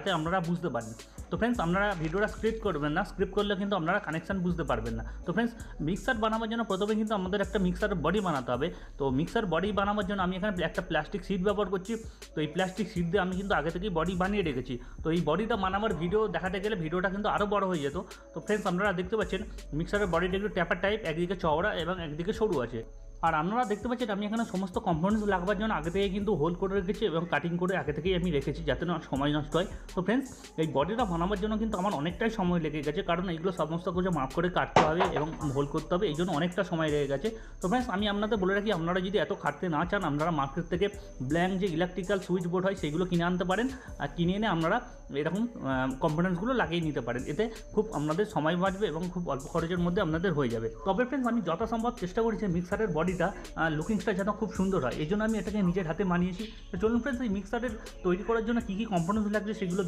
যাতে আপনারা বুঝতে পারেন। তো ফ্রেন্ডস, আপনারা ভিডিওটা স্ক্রিপ্ট করবেন না, স্ক্রিপ্ট করলে কিন্তু আপনারা কানেকশান বুঝতে পারবেন না। তো ফ্রেন্ডস, মিক্সার বানাবার জন্য প্রথমে কিন্তু আমাদের একটা মিক্সার বডি বানাতে হবে। তো মিক্সার বডি বানাবার জন্য আমি এখানে একটা প্লাস্টিক শিট ব্যবহার করছি। তো এই প্লাস্টিক শিট দিয়ে আমি কিন্তু আগে থেকেই বডি বানিয়ে রেখেছি। তো এই বডিটা বানাবার ভিডিও দেখাতে গেলে ভিডিওটা কিন্তু আরও বড় হয়ে যেত। তো ফ্রেন্ডস, আপনারা দেখতে পাচ্ছেন মিক্সারের বডিটা একটু ট্যাপার টাইপ, একদিকে চওড়া এবং একদিকে সরু আছে। আর আপনারা দেখতে পাচ্ছেন আমি এখানে সমস্ত কম্পোনেন্টস লাগবার জন্য আগে থেকে কিন্তু হোল্ড করে রেখেছি এবং কাটিং করে আগে থেকেই আমি রেখেছি যাতে না সময় নষ্ট হয়। তো ফ্রেন্ডস, এই বডিটা বানাবার জন্য কিন্তু আমার অনেকটাই সময় লেগে গেছে, কারণ এইগুলো সমস্ত কিছু মাপ করে কাটতে হবে এবং হোল্ড করতে হবে, এই জন্য অনেকটা সময় লেগে গেছে। তো ফ্রেন্ডস, আমি আপনাদের বলে রাখি, আপনারা যদি এত খাটতে না চান, আপনারা মার্কেট থেকে ব্ল্যাঙ্ক যে ইলেকট্রিক্যাল সুইচ বোর্ড হয় সেগুলো কিনে আনতে পারেন। আর কিনে এনে আপনারা এরকম কম্পোনেন্টসগুলো লাগিয়ে নিতে পারেন। এতে খুব আপনাদের সময় বাঁচবে এবং খুব অল্প খরচের মধ্যে আপনাদের হয়ে যাবে। তবে ফ্রেন্ডস, আমি যথাসম্ভব চেষ্টা করেছি মিক্সারের বডিটা লুকিংসটা যেন খুব সুন্দর হয়, এই জন্য আমি এটাকে নিজের হাতে বানিয়েছি। তো চলুন ফ্রেন্ডস, এই মিক্সারের তৈরি করার জন্য কী কী কম্পোনেন্টস লাগছে সেগুলো